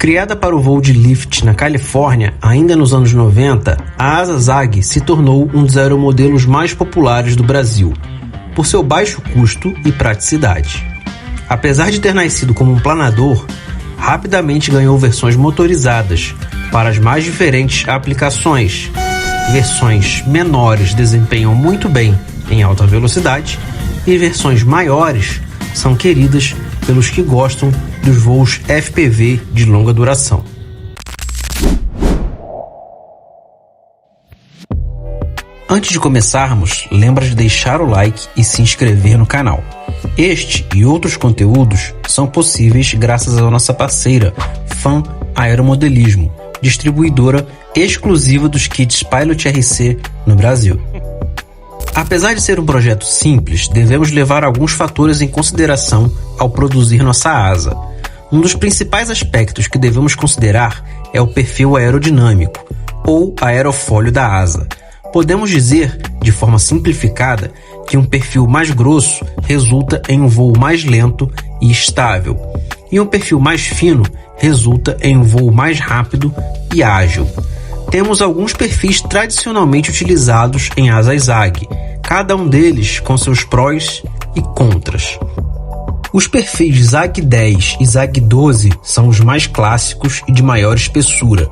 Criada para o voo de lift na Califórnia, ainda nos anos 90, a asa Zag se tornou um dos aeromodelos mais populares do Brasil, por seu baixo custo e praticidade. Apesar de ter nascido como um planador, rapidamente ganhou versões motorizadas para as mais diferentes aplicações. Versões menores desempenham muito bem em alta velocidade e versões maiores são queridas pelos que gostam dos voos FPV de longa duração. Antes de começarmos, lembra de deixar o like e se inscrever no canal. Este e outros conteúdos são possíveis graças à nossa parceira, Fan Aeromodelismo, distribuidora exclusiva dos kits Pilot RC no Brasil. Apesar de ser um projeto simples, devemos levar alguns fatores em consideração ao produzir nossa asa. Um dos principais aspectos que devemos considerar é o perfil aerodinâmico, ou aerofólio da asa. Podemos dizer, de forma simplificada, que um perfil mais grosso resulta em um voo mais lento e estável, e um perfil mais fino resulta em um voo mais rápido e ágil. Temos alguns perfis tradicionalmente utilizados em asas Zag, cada um deles com seus prós e contras. Os perfis Zag 10 e Zag 12 são os mais clássicos e de maior espessura.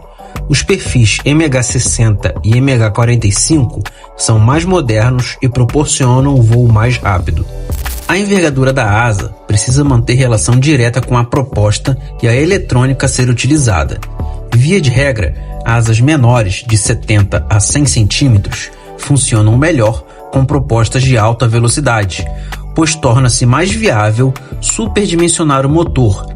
Os perfis MH60 e MH45 são mais modernos e proporcionam um voo mais rápido. A envergadura da asa precisa manter relação direta com a proposta e a eletrônica a ser utilizada. Via de regra, asas menores de 70 a 100 cm funcionam melhor com propostas de alta velocidade, pois torna-se mais viável superdimensionar o motor.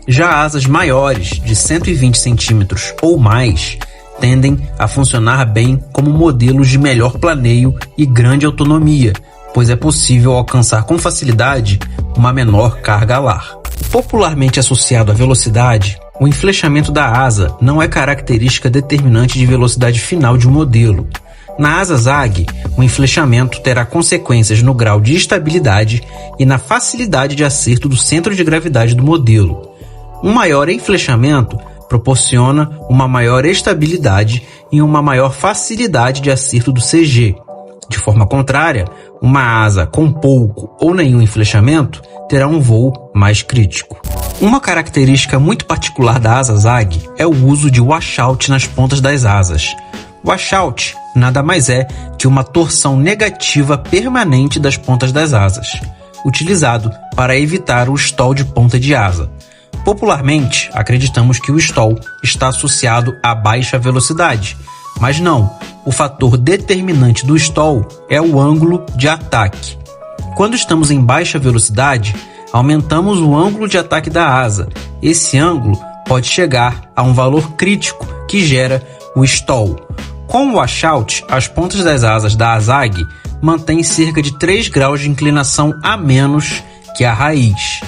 Já asas maiores de 120 cm ou mais tendem a funcionar bem como modelos de melhor planeio e grande autonomia, pois é possível alcançar com facilidade uma menor carga alar. Popularmente associado à velocidade, o enflechamento da asa não é característica determinante de velocidade final de um modelo. Na asa Zag, o enflechamento terá consequências no grau de estabilidade e na facilidade de acerto do centro de gravidade do modelo. Um maior enflechamento proporciona uma maior estabilidade e uma maior facilidade de acerto do CG. De forma contrária, uma asa com pouco ou nenhum enflechamento terá um voo mais crítico. Uma característica muito particular da asa Zag é o uso de washout nas pontas das asas. Washout nada mais é que uma torção negativa permanente das pontas das asas, utilizado para evitar o stall de ponta de asa. Popularmente, acreditamos que o stall está associado a baixa velocidade, mas não, o fator determinante do stall é o ângulo de ataque. Quando estamos em baixa velocidade, aumentamos o ângulo de ataque da asa. Esse ângulo pode chegar a um valor crítico que gera o stall. Com o washout, as pontas das asas da Zag mantêm cerca de 3 graus de inclinação a menos que a raiz.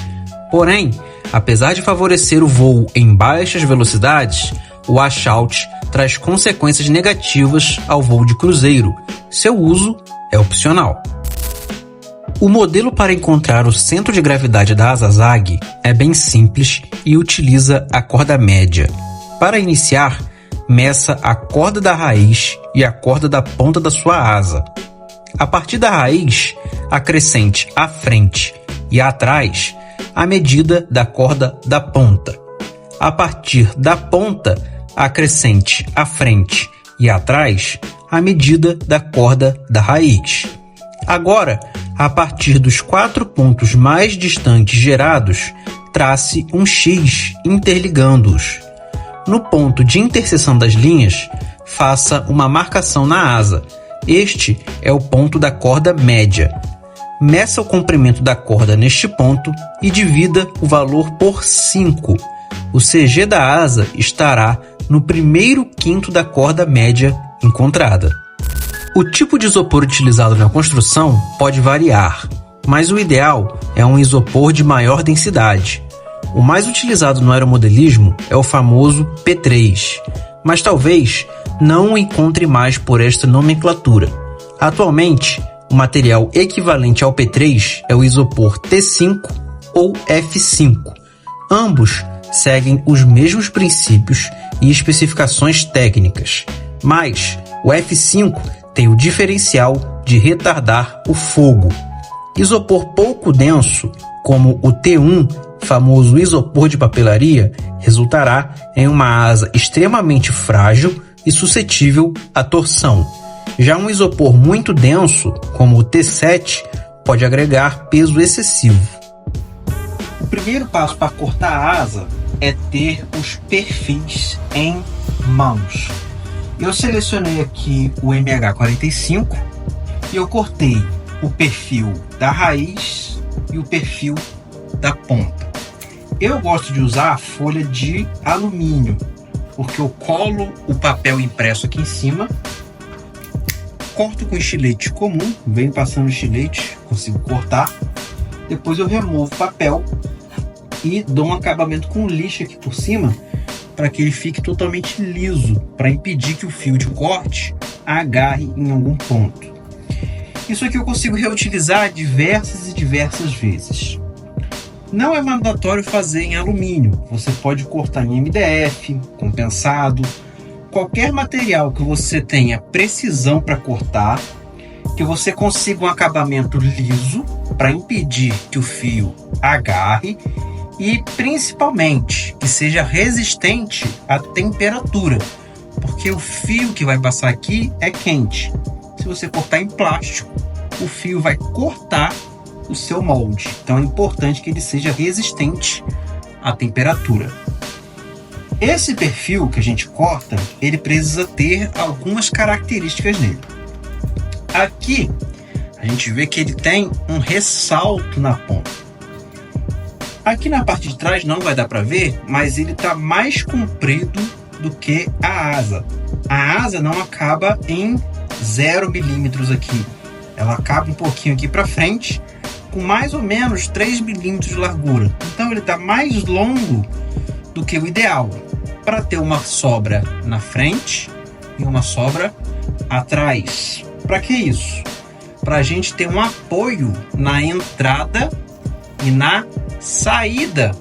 Porém, apesar de favorecer o voo em baixas velocidades, o washout traz consequências negativas ao voo de cruzeiro. Seu uso é opcional. O modelo para encontrar o centro de gravidade da asa Zag é bem simples e utiliza a corda média. Para iniciar, meça a corda da raiz e a corda da ponta da sua asa. A partir da raiz, acrescente à frente e atrás a medida da corda da ponta. A partir da ponta, acrescente à frente e atrás a medida da corda da raiz. Agora, a partir dos 4 pontos mais distantes gerados, trace um X interligando-os. No ponto de interseção das linhas, faça uma marcação na asa. Este é o ponto da corda média. Meça o comprimento da corda neste ponto e divida o valor por 5. O CG da asa estará no primeiro quinto da corda média encontrada. O tipo de isopor utilizado na construção pode variar, mas o ideal é um isopor de maior densidade. O mais utilizado no aeromodelismo é o famoso P3, mas talvez não o encontre mais por esta nomenclatura. Atualmente, o material equivalente ao P3 é o isopor T5 ou F5. Ambos seguem os mesmos princípios e especificações técnicas, mas o F5 tem o diferencial de retardar o fogo. Isopor pouco denso, como o T1, famoso isopor de papelaria, resultará em uma asa extremamente frágil e suscetível à torção. Já um isopor muito denso, como o T7, pode agregar peso excessivo. O primeiro passo para cortar a asa é ter os perfis em mãos. Eu selecionei aqui o MH45 e eu cortei o perfil da raiz e o perfil da ponta. Eu gosto de usar a folha de alumínio, porque eu colo o papel impresso aqui em cima, corto com estilete comum, venho passando o estilete, consigo cortar, depois eu removo o papel e dou um acabamento com lixa aqui por cima, para que ele fique totalmente liso, para impedir que o fio de corte agarre em algum ponto. Isso aqui eu consigo reutilizar diversas vezes. Não é mandatório fazer em alumínio, você pode cortar em MDF, compensado, qualquer material que você tenha precisão para cortar, que você consiga um acabamento liso para impedir que o fio agarre e principalmente que seja resistente à temperatura, porque o fio que vai passar aqui é quente. Se você cortar em plástico, o fio vai cortar o seu molde. Então é importante que ele seja resistente à temperatura. Esse perfil que a gente corta, ele precisa ter algumas características nele. Aqui a gente vê que ele tem um ressalto na ponta. Aqui na parte de trás não vai dar para ver, mas ele está mais comprido do que a asa. A asa não acaba em 0 milímetros aqui. Ela acaba um pouquinho aqui para frente, com mais ou menos 3 milímetros de largura. Então ele está mais longo do que o ideal, para ter uma sobra na frente e uma sobra atrás. Para que isso? Para a gente ter um apoio na entrada e na saída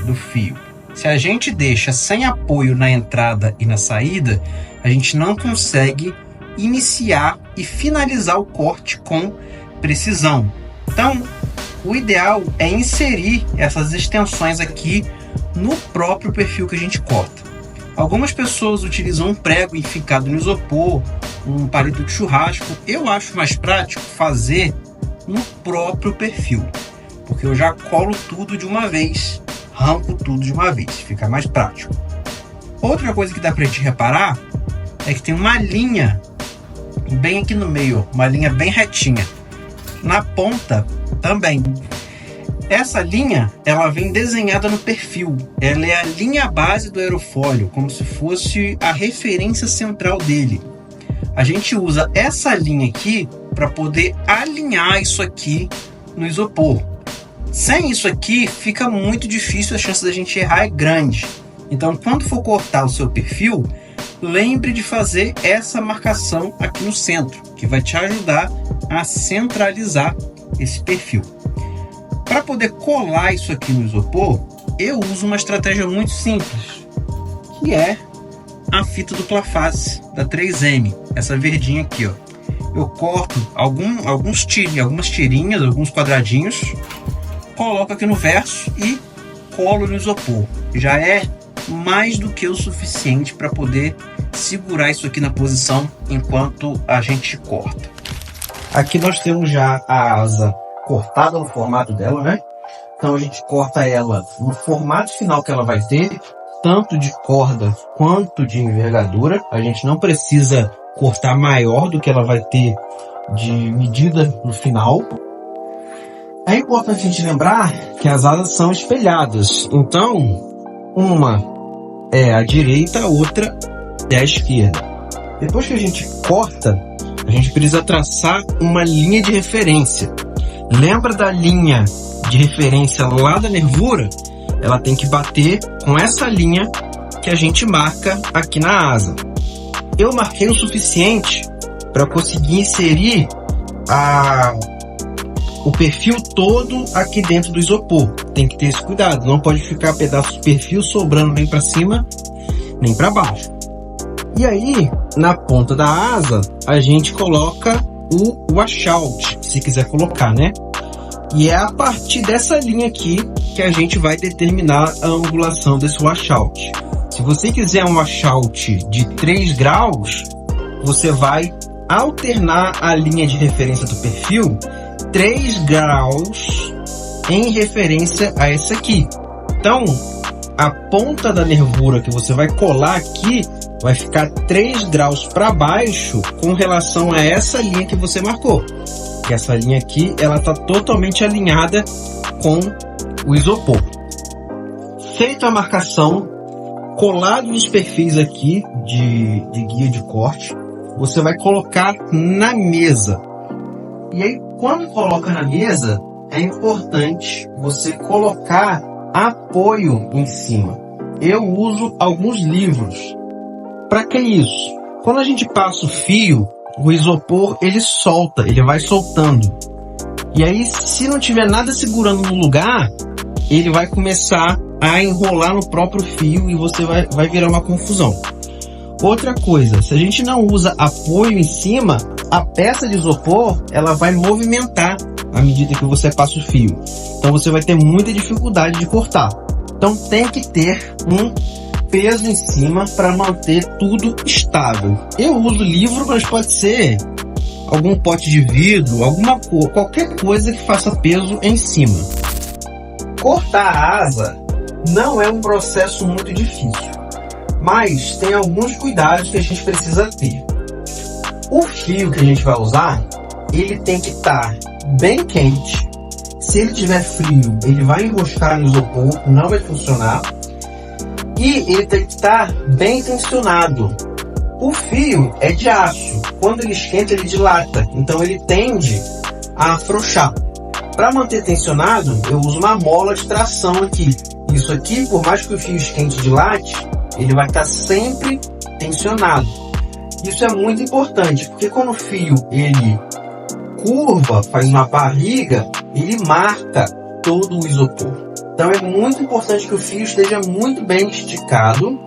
do fio. Se a gente deixa sem apoio na entrada e na saída, a gente não consegue iniciar e finalizar o corte com precisão. Então, o ideal é inserir essas extensões aqui no próprio perfil que a gente corta. Algumas pessoas utilizam um prego enficado no isopor, um palito de churrasco. Eu acho mais prático fazer no próprio perfil, porque eu já colo tudo de uma vez, arranco tudo de uma vez, fica mais prático. Outra coisa que dá pra gente reparar é que tem uma linha bem aqui no meio, uma linha bem retinha. Na ponta também. Essa linha, ela vem desenhada no perfil. Ela é a linha base do aerofólio, como se fosse a referência central dele. A gente usa essa linha aqui para poder alinhar isso aqui no isopor. Sem isso aqui, fica muito difícil, a chance da gente errar é grande. Então, quando for cortar o seu perfil, lembre de fazer essa marcação aqui no centro, que vai te ajudar a centralizar esse perfil. Para poder colar isso aqui no isopor, eu uso uma estratégia muito simples, que é a fita dupla face da 3M, essa verdinha aqui, ó. Eu corto algumas tirinhas, alguns quadradinhos, coloco aqui no verso e colo no isopor. Já é mais do que o suficiente para poder segurar isso aqui na posição enquanto a gente corta. Aqui nós temos já a asa cortada no formato dela, né? Então a gente corta ela no formato final que ela vai ter, tanto de corda quanto de envergadura. A gente não precisa cortar maior do que ela vai ter de medida no final. É importante a gente lembrar que as asas são espelhadas. Então, uma é à direita, a outra é à esquerda. Depois que a gente corta, a gente precisa traçar uma linha de referência. Lembra da linha de referência lá da nervura? Ela tem que bater com essa linha que a gente marca aqui na asa. Eu marquei o suficiente para conseguir inserir o perfil todo aqui dentro do isopor. Tem que ter esse cuidado, não pode ficar pedaço de perfil sobrando nem para cima, nem para baixo. E aí, na ponta da asa, a gente coloca o washout, se quiser colocar, né? E é a partir dessa linha aqui que a gente vai determinar a angulação desse washout. Se você quiser um washout de 3 graus, você vai alternar a linha de referência do perfil 3 graus em referência a essa aqui. Então, a ponta da nervura que você vai colar aqui vai ficar 3 graus para baixo com relação a essa linha que você marcou. Que essa linha aqui, ela está totalmente alinhada com o isopor. Feita a marcação, colado os perfis aqui de guia de corte, você vai colocar na mesa. E aí, quando coloca na mesa, é importante você colocar apoio em cima. Eu uso alguns livros. Para que isso? Quando a gente passa o fio, o isopor ele solta, ele vai soltando. E aí, se não tiver nada segurando no lugar, ele vai começar a enrolar no próprio fio e você vai virar uma confusão. Outra coisa, se a gente não usa apoio em cima, a peça de isopor ela vai movimentar à medida que você passa o fio. Então você vai ter muita dificuldade de cortar. Então tem que ter um peso em cima para manter tudo estável. Eu uso livro, mas pode ser algum pote de vidro, qualquer coisa que faça peso em cima. Cortar a asa não é um processo muito difícil, mas tem alguns cuidados que a gente precisa ter. O fio que a gente vai usar, ele tem que estar bem quente. Se ele estiver frio, ele vai enroscar no isopor, não vai funcionar. E ele tem que estar bem tensionado. O fio é de aço. Quando ele esquenta, ele dilata. Então ele tende a afrouxar. Para manter tensionado, eu uso uma mola de tração aqui. Isso aqui, por mais que o fio esquente e dilate, ele vai estar sempre tensionado. Isso é muito importante, porque quando o fio ele curva, faz uma barriga, ele marca todo o isopor. Então é muito importante que o fio esteja muito bem esticado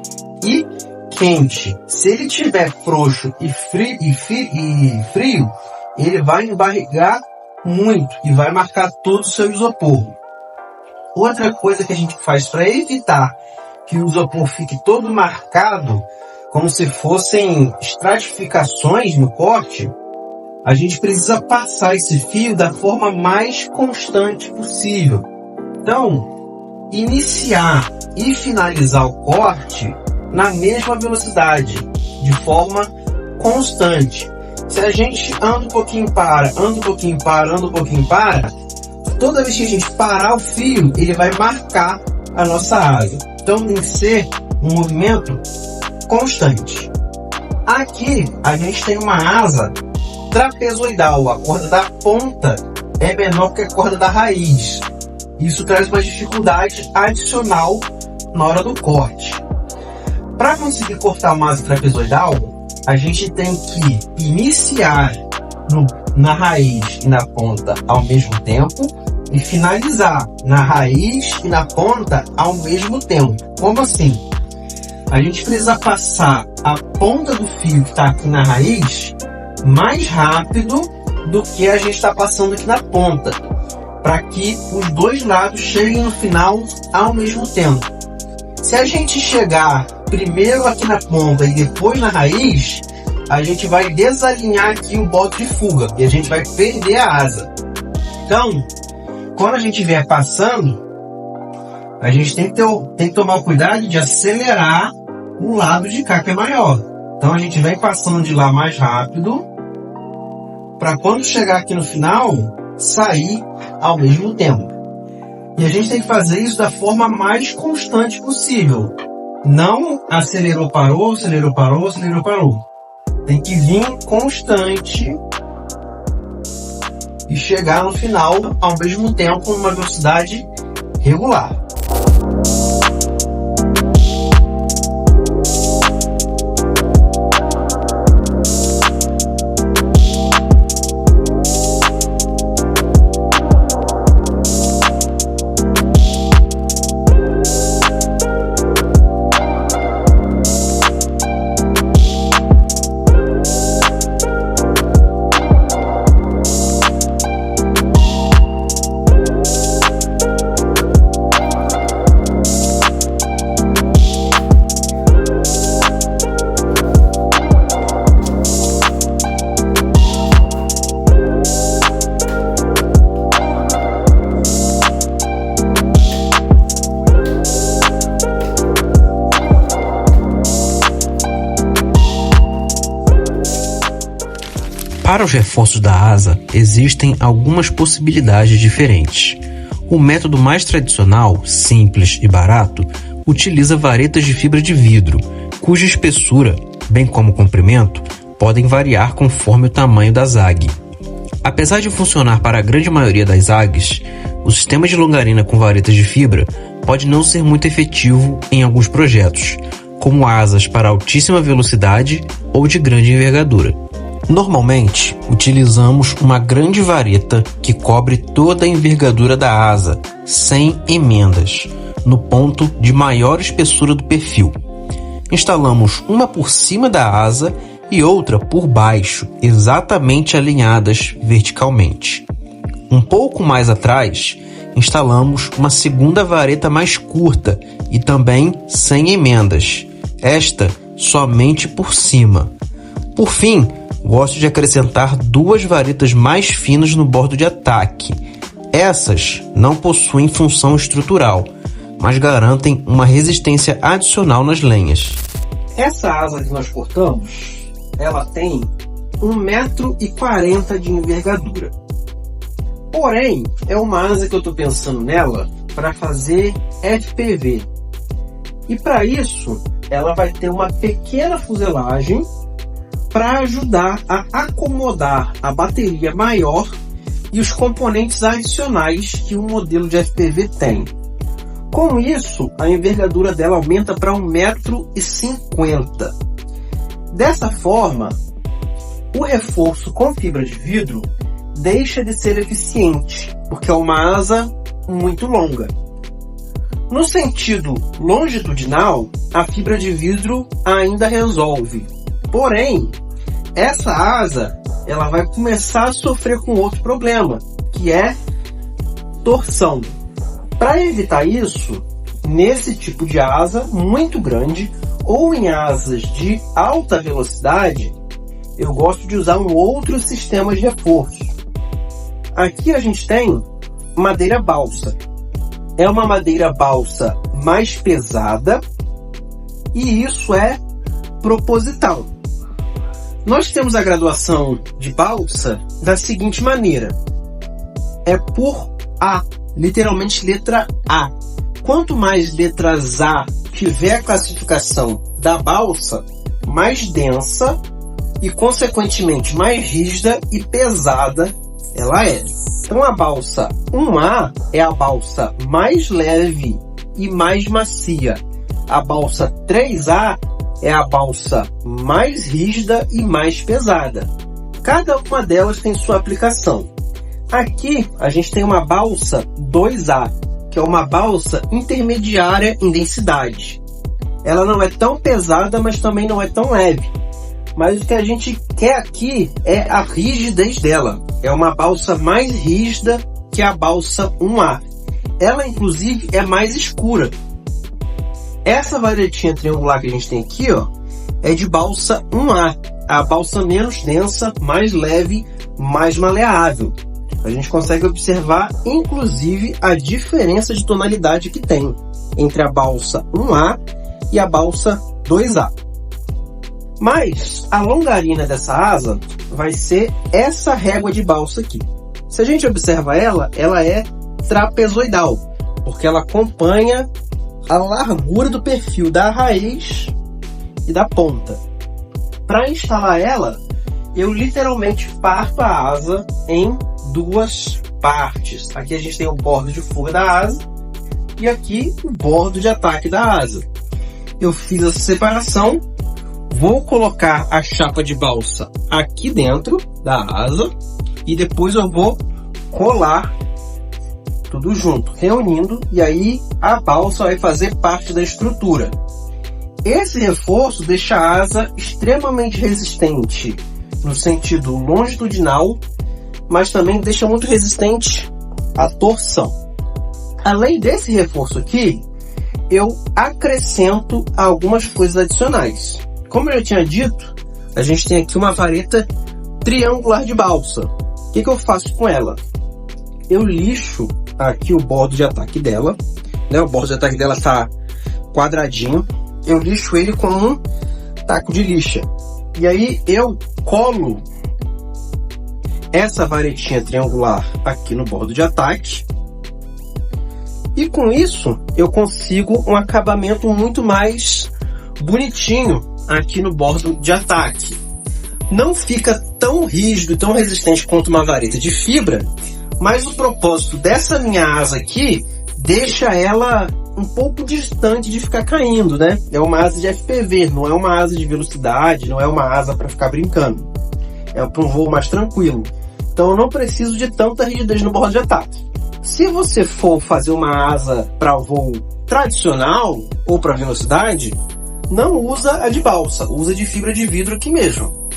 e quente. Se ele estiver frouxo e frio, ele vai embarrigar muito e vai marcar todo o seu isopor. Outra coisa que a gente faz para evitar que o isopor fique todo marcado, como se fossem estratificações no corte, a gente precisa passar esse fio da forma mais constante possível. Então, iniciar e finalizar o corte na mesma velocidade, de forma constante. Se a gente anda um pouquinho para, toda vez que a gente parar o fio, ele vai marcar a nossa asa. Então tem que ser um movimento constante. Aqui a gente tem uma asa trapezoidal, a corda da ponta é menor que a corda da raiz. Isso traz uma dificuldade adicional na hora do corte. Para conseguir cortar uma asa trapezoidal, a gente tem que iniciar na raiz e na ponta ao mesmo tempo e finalizar na raiz e na ponta ao mesmo tempo. Como assim? A gente precisa passar a ponta do fio que está aqui na raiz mais rápido do que a gente está passando aqui na ponta, para que os dois lados cheguem no final ao mesmo tempo. Se a gente chegar primeiro aqui na ponta e depois na raiz, a gente vai desalinhar aqui o boto de fuga e a gente vai perder a asa. Então, quando a gente vier passando, a gente tem que tomar o cuidado de acelerar o lado de cá que é maior. Então a gente vem passando de lá mais rápido, para quando chegar aqui no final, sair ao mesmo tempo. E a gente tem que fazer isso da forma mais constante possível. Não acelerou, parou. Tem que vir constante e chegar no final ao mesmo tempo numa velocidade regular. Para os reforços da asa, existem algumas possibilidades diferentes. O método mais tradicional, simples e barato, utiliza varetas de fibra de vidro, cuja espessura, bem como comprimento, podem variar conforme o tamanho da zague. Apesar de funcionar para a grande maioria das zagues, o sistema de longarina com varetas de fibra pode não ser muito efetivo em alguns projetos, como asas para altíssima velocidade ou de grande envergadura. Normalmente, utilizamos uma grande vareta que cobre toda a envergadura da asa, sem emendas, no ponto de maior espessura do perfil. Instalamos uma por cima da asa e outra por baixo, exatamente alinhadas verticalmente. Um pouco mais atrás, instalamos uma segunda vareta mais curta e também sem emendas, esta somente por cima. Por fim, gosto de acrescentar duas varetas mais finas no bordo de ataque. Essas não possuem função estrutural, mas garantem uma resistência adicional nas lenhas. Essa asa que nós cortamos, ela tem 1,40 m de envergadura. Porém, é uma asa que eu estou pensando nela para fazer FPV. E para isso, ela vai ter uma pequena fuselagem para ajudar a acomodar a bateria maior e os componentes adicionais que um modelo de FPV tem. Com isso, a envergadura dela aumenta para 1,50 m. Dessa forma, o reforço com fibra de vidro deixa de ser eficiente, porque é uma asa muito longa. No sentido longitudinal, a fibra de vidro ainda resolve. Porém, essa asa ela vai começar a sofrer com outro problema, que é torção. Para evitar isso, nesse tipo de asa muito grande ou em asas de alta velocidade, eu gosto de usar um outro sistema de reforço. Aqui a gente tem madeira balsa. É uma madeira balsa mais pesada e isso é proposital. Nós temos a graduação de balsa da seguinte maneira. É por A, literalmente letra A. Quanto mais letras A tiver a classificação da balsa, mais densa e, consequentemente, mais rígida e pesada ela é. Então a balsa 1A é a balsa mais leve e mais macia. A balsa 3A é a balsa mais rígida e mais pesada. Cada uma delas tem sua aplicação. Aqui a gente tem uma balsa 2A, que é uma balsa intermediária em densidade. Ela não é tão pesada, mas também não é tão leve. Mas o que a gente quer aqui é a rigidez dela. É uma balsa mais rígida que a balsa 1A. Ela, inclusive, é mais escura. Essa varetinha triangular que a gente tem aqui, ó, é de balsa 1A. A balsa menos densa, mais leve, mais maleável. A gente consegue observar, inclusive, a diferença de tonalidade que tem entre a balsa 1A e a balsa 2A. Mas a longarina dessa asa vai ser essa régua de balsa aqui. Se a gente observa ela é trapezoidal, porque ela acompanha a largura do perfil da raiz e da ponta. Para instalar ela, eu literalmente parto a asa em duas partes. Aqui a gente tem o bordo de fuga da asa e aqui o bordo de ataque da asa. Eu fiz essa separação, vou colocar a chapa de balsa aqui dentro da asa e depois eu vou colar tudo junto, reunindo, e aí a balsa vai fazer parte da estrutura. Esse reforço deixa a asa extremamente resistente no sentido longitudinal, mas também deixa muito resistente à torção. Além desse reforço aqui, eu acrescento algumas coisas adicionais. Como eu já tinha dito, a gente tem aqui uma vareta triangular de balsa. O que eu faço com ela? Eu lixo aqui o bordo de ataque dela, né? O bordo de ataque dela está quadradinho. Eu lixo ele com um taco de lixa. E aí eu colo essa varetinha triangular aqui no bordo de ataque. E com isso, eu consigo um acabamento muito mais bonitinho aqui no bordo de ataque. Não fica tão rígido e tão resistente quanto uma vareta de fibra, mas o propósito dessa minha asa aqui deixa ela um pouco distante de ficar caindo, né? É uma asa de FPV, não é uma asa de velocidade, não é uma asa para ficar brincando. É para um voo mais tranquilo. Então eu não preciso de tanta rigidez no bordo de ataque. Se você for fazer uma asa para voo tradicional ou para velocidade, não usa a de balsa, usa de fibra de vidro aqui mesmo.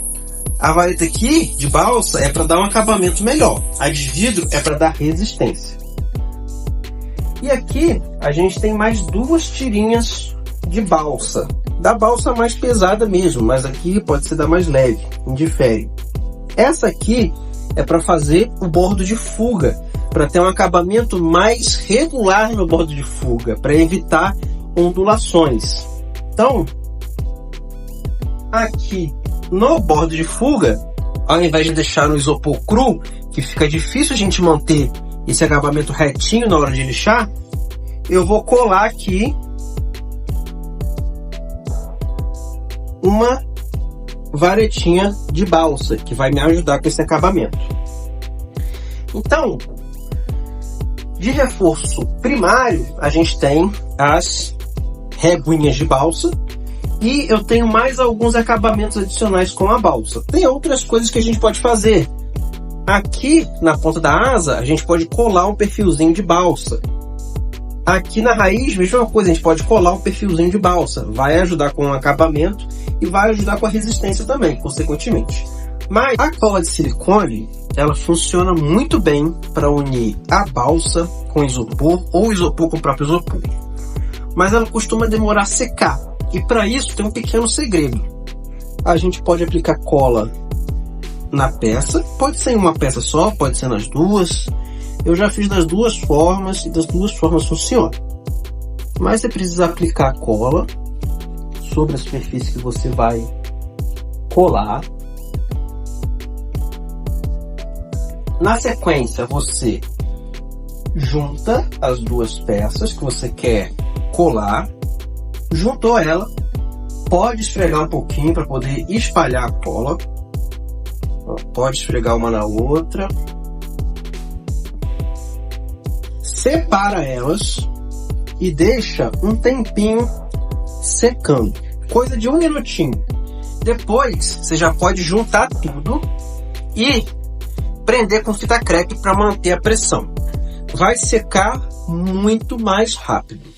A vareta aqui de balsa é para dar um acabamento melhor, a de vidro é para dar resistência. E aqui a gente tem mais 2 tirinhas de balsa, da balsa mais pesada mesmo, mas aqui pode ser da mais leve, indifere. Essa aqui é para fazer o bordo de fuga, para ter um acabamento mais regular no bordo de fuga, para evitar ondulações. Então, aqui no bordo de fuga, ao invés de deixar no isopor cru, que fica difícil a gente manter esse acabamento retinho na hora de lixar, eu vou colar aqui uma varetinha de balsa, que vai me ajudar com esse acabamento. Então, de reforço primário, a gente tem as réguinhas de balsa e eu tenho mais alguns acabamentos adicionais com a balsa. Tem outras coisas que a gente pode fazer. Aqui na ponta da asa, a gente pode colar um perfilzinho de balsa. Aqui na raiz, mesma coisa, a gente pode colar um perfilzinho de balsa. Vai ajudar com o acabamento e vai ajudar com a resistência também, consequentemente. Mas a cola de silicone, ela funciona muito bem para unir a balsa com isopor ou isopor com o próprio isopor. Mas ela costuma demorar a secar. E para isso tem um pequeno segredo. A gente pode aplicar cola na peça, pode ser em uma peça só, pode ser nas duas. Eu já fiz das duas formas e das duas formas funciona. Mas você precisa aplicar cola sobre a superfície que você vai colar. Na sequência, você junta as duas peças que você quer colar. Juntou ela, pode esfregar um pouquinho para poder espalhar a cola. Pode esfregar uma na outra. Separa elas e deixa um tempinho secando. Coisa de 1 minutinho. Depois, você já pode juntar tudo e prender com fita crepe para manter a pressão. Vai secar muito mais rápido.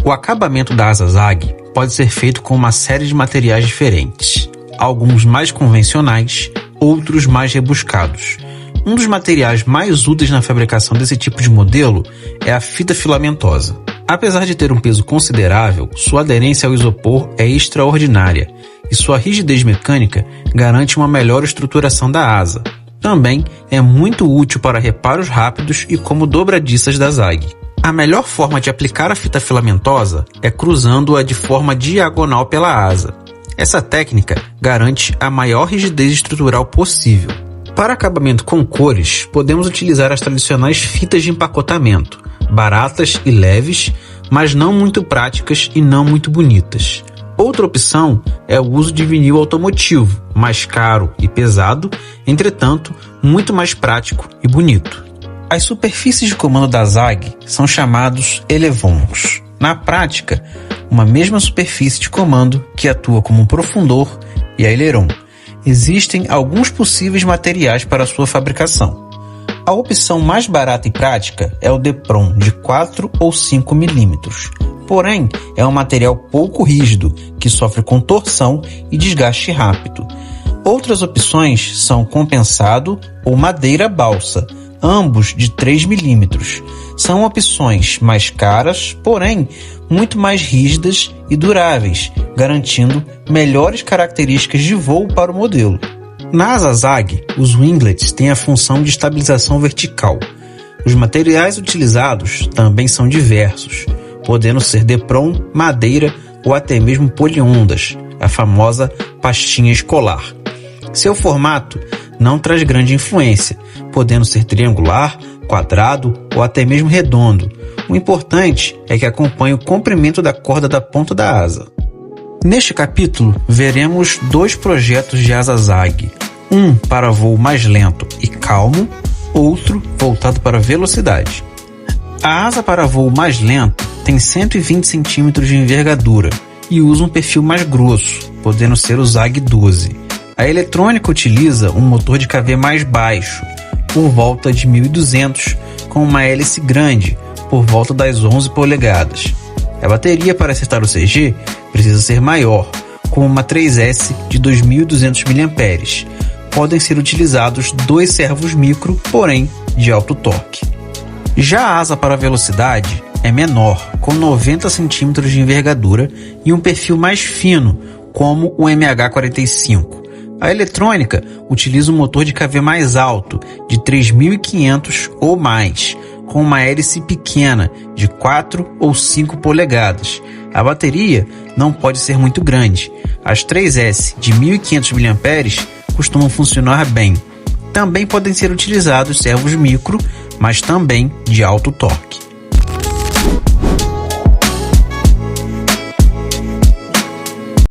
O acabamento da asa ZAG pode ser feito com uma série de materiais diferentes, alguns mais convencionais, outros mais rebuscados. Um dos materiais mais úteis na fabricação desse tipo de modelo é a fita filamentosa. Apesar de ter um peso considerável, sua aderência ao isopor é extraordinária e sua rigidez mecânica garante uma melhor estruturação da asa. Também é muito útil para reparos rápidos e como dobradiças da ZAG. A melhor forma de aplicar a fita filamentosa é cruzando-a de forma diagonal pela asa. Essa técnica garante a maior rigidez estrutural possível. Para acabamento com cores, podemos utilizar as tradicionais fitas de empacotamento, baratas e leves, mas não muito práticas e não muito bonitas. Outra opção é o uso de vinil automotivo, mais caro e pesado, entretanto, muito mais prático e bonito. As superfícies de comando da ZAG são chamados elevons. Na prática, uma mesma superfície de comando que atua como um profundor e aileron. Existem alguns possíveis materiais para sua fabricação. A opção mais barata e prática é o Depron de 4 ou 5 mm. porém é um material pouco rígido, que sofre com torção e desgaste rápido. Outras opções são compensado ou madeira balsa, ambos de 3 mm. São opções mais caras, porém muito mais rígidas e duráveis, garantindo melhores características de voo para o modelo. Na asa ZAG, os winglets têm a função de estabilização vertical. Os materiais utilizados também são diversos, podendo ser Depron, madeira ou até mesmo poliondas, a famosa pastinha escolar. Seu formato não traz grande influência, podendo ser triangular, quadrado ou até mesmo redondo. O importante é que acompanhe o comprimento da corda da ponta da asa. Neste capítulo, veremos 2 projetos de asa ZAG, um para voo mais lento e calmo, outro voltado para velocidade. A asa para voo mais lento tem 120 cm de envergadura e usa um perfil mais grosso, podendo ser o ZAG 12. A eletrônica utiliza um motor de KV mais baixo, por volta de 1200, com uma hélice grande, por volta das 11 polegadas. A bateria para acertar o CG precisa ser maior, com uma 3S de 2200 mAh. Podem ser utilizados 2 servos micro, porém de alto torque. Já a asa para velocidade é menor, com 90 cm de envergadura e um perfil mais fino, como o MH45. A eletrônica utiliza um motor de KV mais alto, de 3.500 ou mais, com uma hélice pequena, de 4 ou 5 polegadas. A bateria não pode ser muito grande. As 3S de 1.500 mAh costumam funcionar bem. Também podem ser utilizados servos micro, mas também de alto torque.